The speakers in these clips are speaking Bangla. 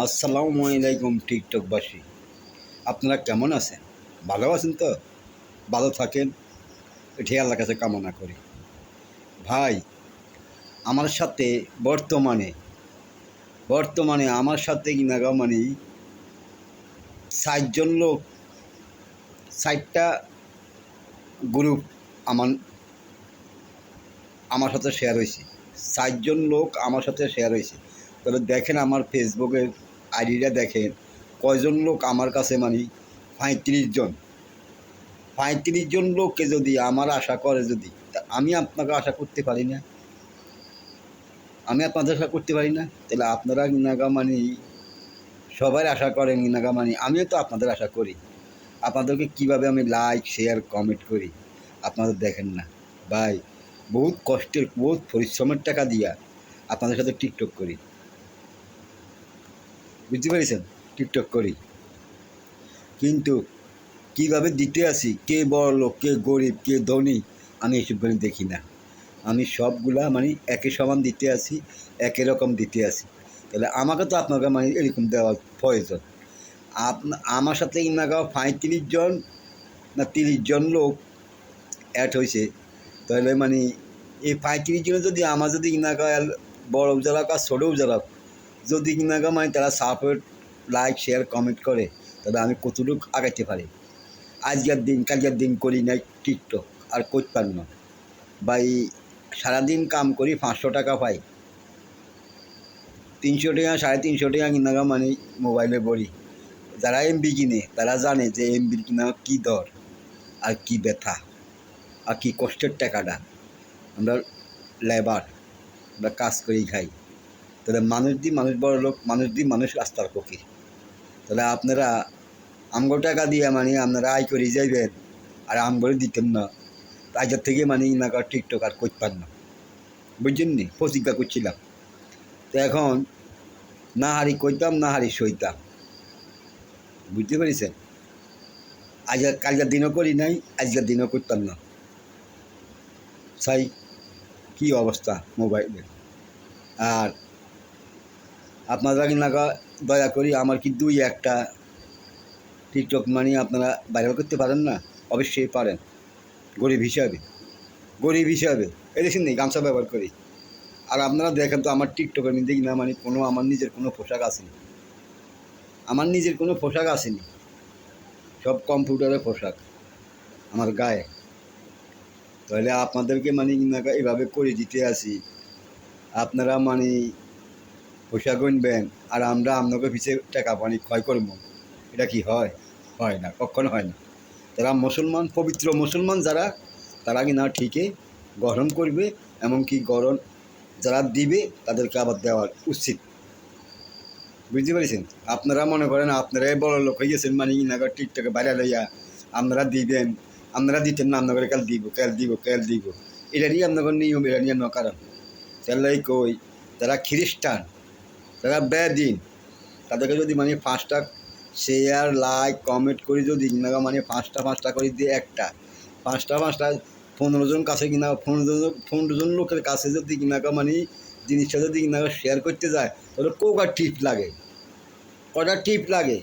আসসালামু আলাইকুম টিকটকবাসী, আপনারা কেমন আছেন? ভালো আছেন তো? ভালো থাকেন, এটাই আল্লাহর কাছে কামনা করি। ভাই, আমার সাথে বর্তমানে বর্তমানে আমার সাথে কিনা মানে ৬০ জন লোক, ৬০টা গ্রুপ আমার আমার সাথে শেয়ার হয়েছে। ৬০ জন লোক আমার সাথে শেয়ার হয়েছে। তবে দেখেন আমার ফেসবুকের আইডিটা দেখেন, কয়জন লোক আমার কাছে মানে ৩৫ জন। ৩৫ জন লোককে যদি আমার আশা করে, যদি আমি আপনাকে আশা করতে পারি না, আমি আপনাদের আশা করতে পারি না, তাহলে আপনারা ইনাগা মানে সবাই আশা করেন ইনাগা মানে আমিও তো আপনাদের আশা করি। আপনাদেরকে কিভাবে আমি লাইক শেয়ার কমেন্ট করি আপনাদের দেখেন না। ভাই, বহুত কষ্টের, বহুত পরিশ্রমের টাকা দিয়া আপনাদের সাথে টিকটক করি, বুঝতে পেরেছেন? টিকটক করি, কিন্তু কিভাবে দিতে আসি, কে বড় লোক, কে গরিব, কে ধনী, আমি এসবগুলো দেখি না। আমি সবগুলা মানে একই সমান দিতে আসি, একই রকম দিতে আসি। তাহলে আমাকে তো আপনাকে মানে এরকম দেওয়ার প্রয়োজন। আমার সাথে ইনাগাও ৩৫ জন না ৩০ জন লোক অ্যাড হয়েছে। তাহলে মানে এই ৩৫ জনে যদি আমার যদি ইনাগা বড় যারা আর ছোটও যারা যদি ইনাগা মানে তারা সাপোর্ট, লাইক শেয়ার কমেন্ট করে, তাহলে আমি কতটুকু আগাইতে পারি। আজকের দিন কালকের দিন করি নাই টিকটক, আর করতে পারি না ভাই। সারাদিন কাম করি, 500 টাকা পাই, 300 টাকা 350 টাকা কিনা মানে মোবাইলে বড়ি। যারা এমবি কিনে তারা জানে যে এমবির কিনা কী দর, আর কি ব্যথা, আর কি কষ্টের টাকাটা। আমরা লেবার, আমরা কাজ করেই খাই। তাহলে মানুষ দিয়ে মানুষ বড় লোক, মানুষ দিয়ে মানুষ রাস্তার পক্ষে। তাহলে আপনারা আমগো টাকা দিয়ে মানে আপনারা আয় করে যাইবেন, আর আমগরে দিতেন না। আগের থেকে মানে ইনাকার টিকটক আর করতে পার না, বুঝছেন নি? প্রতিজ্ঞা করছিলাম, তো এখন না হারি কইতাম, না হারি সইতাম, বুঝতে পেরেছেন? কালকের দিনও করি নাই, আজকের দিনও করতাম না। সাই কী অবস্থা মোবাইলের। আর আপনারা কিনাকা দয়া করি আমার কি দুই একটা টিকটক মানে আপনারা ভাইরাল করতে পারেন না? অবশ্যই পারেন। গরিব হিসাবে, গরিব হিসাবে এদেশের নেই গামছা ব্যবহার করি। আর আপনারা দেখেন তো আমার টিকটকের মধ্যে কিনা মানে কোনো আমার নিজের কোনো পোশাক আসেনি, আমার নিজের কোনো পোশাক আসেনি, সব কম্পিউটারের পোশাক আমার গায়ে। তাহলে আপনাদেরকে মানে কিনাকা এভাবে করে দিতে আসি, আপনারা মানে পয়সা গুনবেন, আর আমরা আপনাকে পিছিয়ে টাকা পানি ক্ষয় করবো। এটা কি হয়? হয় না, কখনো হয় না। তারা মুসলমান, পবিত্র মুসলমান যারা, তারা কিনা ঠিকই গ্রহণ করবে, এমনকি গ্রহণ যারা দিবে তাদেরকে আবার দেওয়া উচিত, বুঝতে পেরেছেন? আপনারা মনে করেন আপনারাই বড় লোক হয়ে গেছেন মানে ইনাগর টিকটকে বাইরে লইয়া আপনারা দিবেন, আপনারা দিতেন না, আপনাদের কাল দিব, কাল দিব, কাল দিব। এটারই আপনাদের নিয়ম, এটা নিয়ে কারণ তাহলেই কই যারা খ্রিস্টান, যারা বেদিন, তাদেরকে যদি মানে 5টা শেয়ার লাইক কমেন্ট করি, যদি কিনা মানে 5টা করে দিয়ে একটা 5টা 15 জন কাছে কিনা 15 জন লোকের কাছে যদি কিনা মানে জিনিসটা যদি কিনা শেয়ার করতে যায়, তাহলে কোকা টিপ লাগে, কটা টিপ লাগে,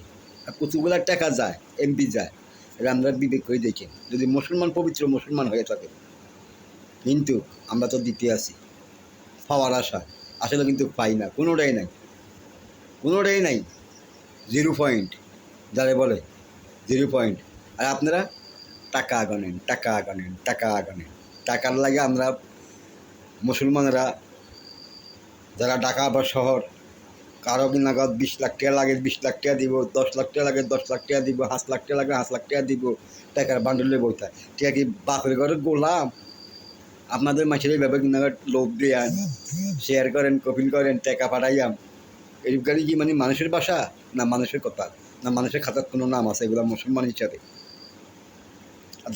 আর কতগুলো টাকা যায়, এমপি যায়। এটা আমরা বিবেক করে দেখি, যদি মুসলমান পবিত্র মুসলমান হয়ে থাকে। কিন্তু আমরা তো দিতে আসি পাওয়ার আশা, আসলে কিন্তু পাই না, কোনোটাই নাই, কোনোটাই নাই। 0 পয়েন্ট যারে বলে 0 পয়েন্ট। আর আপনারা টাকা আগানেন, টাকা আগানেন, টাকা আগানেন। টাকার লাগে আমরা মুসলমানেরা যারা ঢাকা বা শহর, কারো নাগাদ 20 লাখ টাকা লাগে 20 লাখ টাকা দিব, 10 লাখ টাকা লাগে 10 লাখ টাকা দিব, 5 লাখ টাকা লাগে 5 লাখ টাকা দিব, টাকার বান্ডলে বইতা। ঠিক কি বাপের ঘরে গোলাম? আপনাদের মাসের এইভাবে নাগাদ লোভ দেন, শেয়ার করেন, কপিল করেন, টাকা পাঠাইয়াম। এইগুলি কি মানে মানুষের বাসা, না মানুষের কথা, না মানুষের খাতার কোনো নাম আছে এগুলো মুসলমান হিসাবে?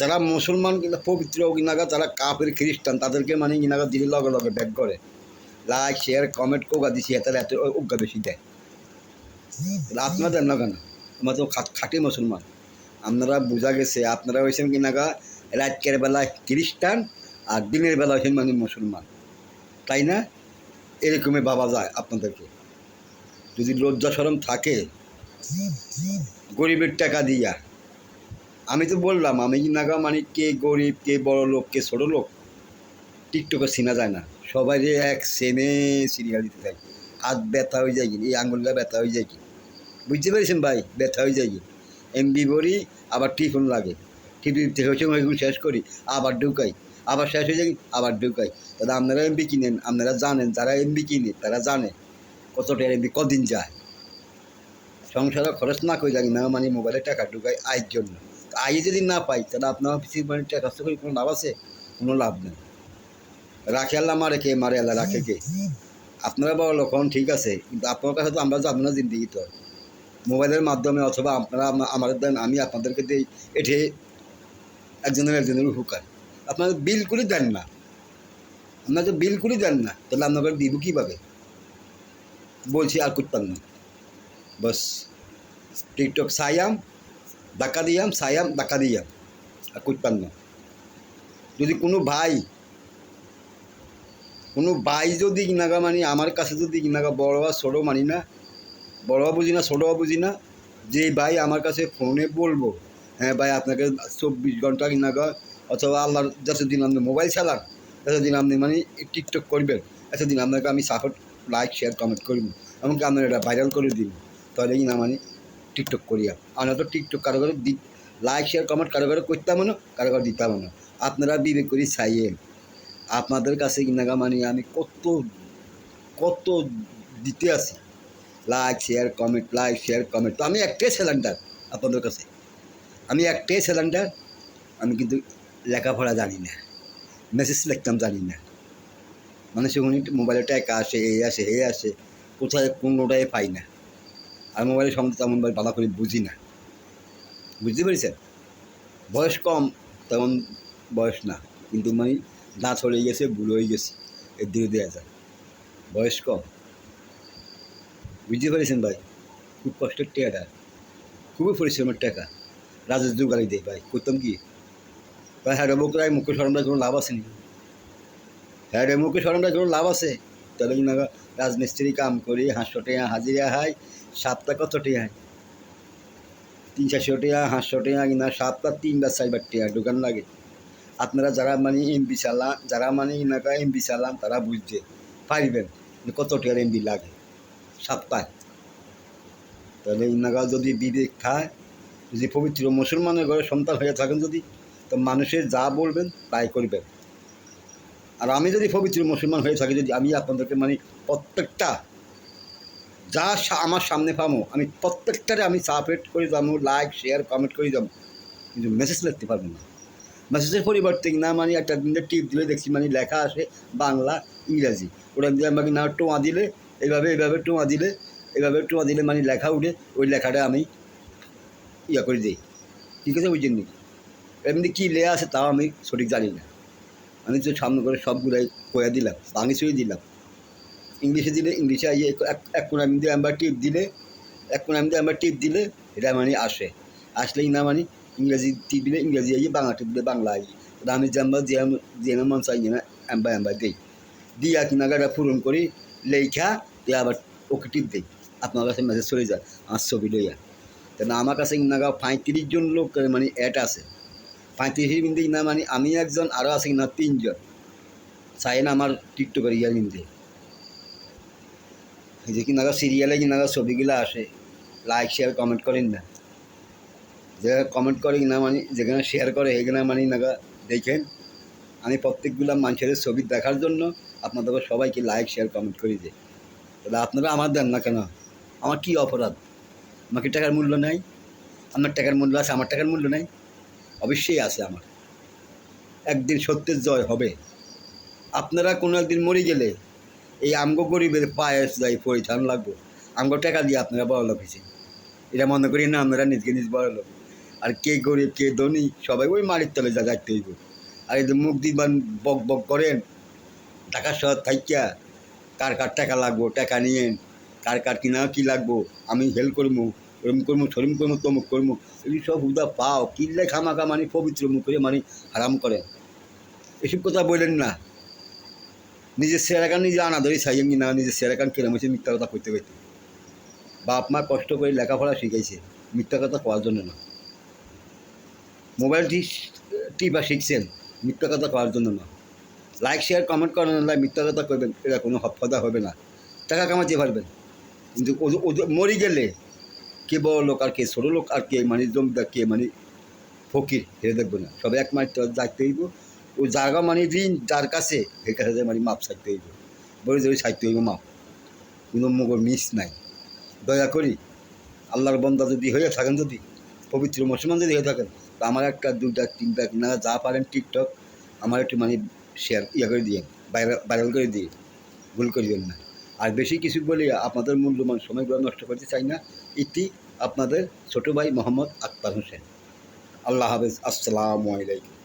যারা মুসলমান কিন্তু পবিত্র কিনাগা, যারা কাফের খ্রিস্টান, তাদেরকে মানে কিনাগা দিলে লগে লগে ব্যাক করে লাইক শেয়ার কমেন্ট কোগা দিছি, তারা এত উজ্ঞা বেশি দেয়। আপনারা দেন না কেন? আমরা তো খাঁটি মুসলমান। আপনারা বোঝা গেছে আপনারা হয়েছেন কিনাগা রাতের বেলা খ্রিস্টান, আর দিনের বেলা হয়েছেন মানে মুসলমান, তাই না? এরকমই ভাবা যায় আপনাদেরকে। যদি লজ্জা শরম থাকে গরিবের টাকা দিয়া, আমি তো বললাম আমি নাগা মানে কে গরিব কে বড় লোক কে ছোটো লোক টিকটকে চেনা যায় না, সবাই যে এক সেমে সিরিয়াল দিতে থাকে। হাত ব্যথা হয়ে যায় কি, এই আঙুলটা ব্যথা হয়ে যায় কি, বুঝতে পেরেছেন ভাই? ব্যথা হয়ে যায় কি, এমবি ভরি আবার টিফুন লাগে, টিফিন থেকে ওইগুলো শেষ করি আবার ঢুকাই, আবার শেষ হয়ে যায় আবার ঢুকাই। তাহলে আপনারা এমবি কিনেন, আপনারা জানেন, যারা এমবি কিনে তারা জানে কত টাকা এমবি কদিন যায়। সংসারে খরচ না করে জানি না মানে মোবাইলে টাকা ঢুকাই আয়ের জন্য। আয় যদি না পাই তাহলে আপনার অফিসে মানে টাকা করে কোনো লাভ আছে? কোনো লাভ নেই। রাখে আল্লাহ মারে কে, মারে আল্লাহ রাখে কে? আপনারা বড় লোক হন ঠিক আছে, কিন্তু আপনার কাছে তো আমরা যাবো না জিন্দিগি তো। মোবাইলের মাধ্যমে অথবা আপনারা আমাদের দেন, আমি আপনাদেরকে দিই, এঠে একজনের উপকার। আপনারা বিলকুলই দেন না, আপনারা তো বিলকুলই দেন না, তাহলে আপনাকে দিব কীভাবে? বলছি আর করতাম না, বস টিকটক সায়াম ধাক্কা দিয়াম, সায়াম ধাক্কা দিয়াম, আর করতাম না। যদি কোনো ভাই যদি কিনাগা মানে আমার কাছে যদি কিনাগা বড় বা ছোটো মানি না, বড় বুঝি না ছোটো বুঝি না, যে ভাই আমার কাছে ফোনে বলবো হ্যাঁ ভাই আপনাকে 24 ঘন্টা কিনাগা অথবা আল্লাহর যতদিন আপনি মোবাইল চালান ততদিন আপনি মানে টিকটক করবেন, এতদিন আপনাকে আমি সাপোর্ট লাইক শেয়ার কমেন্ট করব, এমনকি আপনার এটা ভাইরাল করে দিব, তাহলে কিনা মানে টিকটক করিয়া। আমরা তো টিকটক কারো কারো লাইক শেয়ার কমেন্ট কারো কারো করতাম না, কারো কারো দিতাম না। আপনারা বিবেক করি চাইয়েন, আপনাদের কাছে কিনাগা মানে আমি কত কত দিতে আসি like share comment, like share comment. তো আমি একটাই সিলিন্ডার আপনাদের কাছে, আমি একটাই সিলিন্ডার, আমি কিন্তু লেখাপড়া জানি না, মেসেজ লিখতাম জানি না। মানে সেখানে মোবাইলে টাকা আসে, এই আসে এই আসে, কোথায় কোনোটাই পাই না। আর মোবাইলের সঙ্গে তেমন ভালো করে বুঝি না, বুঝতে পেরেছেন? বয়স কম তেমন বয়স না, কিন্তু মানে দাঁত হয়ে গেছে, ভুল হয়ে গেছে, এর দিকে দেওয়া যায়। বয়স কম, বুঝতে পেরেছেন ভাই? খুব কষ্টের টাকাটা, খুবই পরিশ্রমের টাকা। রাজেশ দুগালি দেয় ভাই, করতাম কি ভাই? হ্যাঁ মুখরায় মুখে সরমরায় কোনো লাভ আছে নি? হ্যাঁ মুখে সরমরায় কোনো লাভ আছে? তাহলে কি না রাজমিস্ত্রি কাম করি 500 টাকা হাজিরা হয়, সাতটা কত টাকা হয়? 300-400 টাকা, 500 টাকা কিনা সাতটা 3বার 4বার টাকা দোকান লাগে। আপনারা যারা মানে এমবি চালান, যারা মানে ইনাকা এমবি চালান তারা বুঝছে পারবেন কত টাকার এমবি লাগে সপ্তাহে। তাহলে ইনাকা যদি বিবেক খায়, যদি পবিত্র মুসলমানের ঘরে সন্তান হয়ে থাকেন যদি, তো মানুষের যা বলবেন তাই করবেন। আর আমি যদি পবিত্র মুসলমান হয়ে থাকি, যদি আমি আপনাদেরকে মানে প্রত্যেকটা যা আমার সামনে পাবো আমি প্রত্যেকটারে আমি সাপোর্ট করে যাবো, লাইক শেয়ার কমেন্ট করে যাবো, কিন্তু মেসেজ লিখতে পারবো না। মেসেজের পরিবর্তে না মানে একটা দিনে টিপ দিলে দেখছি মানে লেখা আসে বাংলা ইংরাজি, ওটা দিয়ে আমাকে না টোঁয়া দিলে এইভাবে টোঁয়া দিলে মানে লেখা উঠে, ওই লেখাটা আমি ইয়া করে দিই, ঠিক আছে? বুঝছেন নি? এমনি কী লেয়া আছে তাও আমি সঠিক জানি না, আমি তো সামনে করে সবগুলাই কয়ে দিলাম, বাংলিশেই দিলাম, ইংলিশে দিলে ইংলিশে আইয়ে এক কোন আমি দিয়ে আমরা টিপ দিলে, এক কোন আমি দিয়ে আমরা টিপ দিলে এটা মানে আসে, আসলেই না মানে ইংরাজি টিপ দিলে ইংরাজি আইয়ে, বাংলা টিপ দিলে বাংলা আইয়ে। আমি জানবা যে মন চাই না আমরা দিই, দিয়া কিনাগাটা পূরণ করি লেখা দিয়ে আবার ওকে টিপ দিই, আপনার কাছে মেসেজ চলে যায় আমার ছবি লইয়া। কেন আমার কাছে কিনাগা 35 জন লোক মানে অ্যাড আছে, 35 মিনিটে কিনা মানে আমি একজন, আরও আছে কিনা 3 জন চাই না আমার টিকটকের ইয়া কিনতে। এই যে কিনাগা সিরিয়ালে কিনাগা ছবিগুলো আসে, লাইক শেয়ার কমেন্ট করেন না, যে কমেন্ট করে কিনা মানে যেখানে শেয়ার করে সেখানে মানে নাগা দেখেন, আমি প্রত্যেকগুলো মানুষের ছবি দেখার জন্য আপনাদের সবাইকে লাইক শেয়ার কমেন্ট করে দিই। তাহলে আপনারা আমার দেন না কেন? আমার কী অপরাধ? আমাকে টাকার মূল্য নেই? আপনার টাকার মূল্য আছে, আমার টাকার মূল্য নেই? অবশ্যই আছে আমার। একদিন সত্যের জয় হবে। আপনারা কোনো একদিন মরে গেলে এই আমগো গরিবের পায়ে যাই পরিধান লাগবো, আমগো টাকা দিয়ে আপনারা বড় লোক হয়েছে, এটা মনে করি না আপনারা নিজকে নিজ বড় লোক। আর কে গরিব কে ধনী সবাই ওই মাটির তলে যা যাইতে হইব। আর এই যে মুখ দিবান বক বক করেন ঢাকা শহর থাইকা, কার কার টাকা লাগবো, টাকা নিয়েন, কার কিনা কী লাগবো, আমি হেল্প করবো, ওরম করবো, সরিম করবো, তমুক করবো, এই সব হুদা পাও কিনলে খামাখা মানে পবিত্র মুখে মানে হারাম করেন। এসব কথা বললেন না, নিজের সেরাকান নিজে আনাদরি চাইয়েন কি না, নিজের সেরাকান কেরাম হয়েছে মিথ্যা কথা করতে করতে। বাপ মা কষ্ট করে লেখাপড়া শিখাইছে, মিথ্যা কথা কওয়ার জন্য না। মোবাইলটি টিপা শিখছেন, মিথ্যা কথা কওয়ার জন্য না। লাইক শেয়ার কমেন্ট করেন না, মিথ্যা কথা করবেন, এটা কোনো হফাদা হবে না, টাকা কামাতে পারবেন। কিন্তু মরি গেলে কে বড় লোক আর কে ছোটো লোক আর কে মানে জমিদার কে মানে ফকির এটা দেখবো না, সব এক মাত্র যাইতে হইব। ও জায়গা মানে ঋণ যার কাছে এর কাছে মানে মাপ ছাড়তে হইব, বলে ধরে ছাড়তে হইব মাপ, কোনো মগর মিস নাই। দয়া করি আল্লাহর বন্দা যদি হয়ে থাকেন, যদি পবিত্র মুসলমান যদি হয়ে থাকেন, তো আমার একটা দুইটা তিনটা না যা পারেন টিকটক আমার একটু মানে শেয়ার করে দিয়ে ভাইরাল করে দিয়ে, ভুল করিবেন না। আর বেশি কিছু বলে আপনাদের মূল্যবান সময়গুলো নষ্ট করতে চাই না। এটি আপনাদের ছোটো ভাই মোহাম্মদ আক্তার হোসেন। আল্লাহ হাফেজ, আসসালামু আলাইকুম।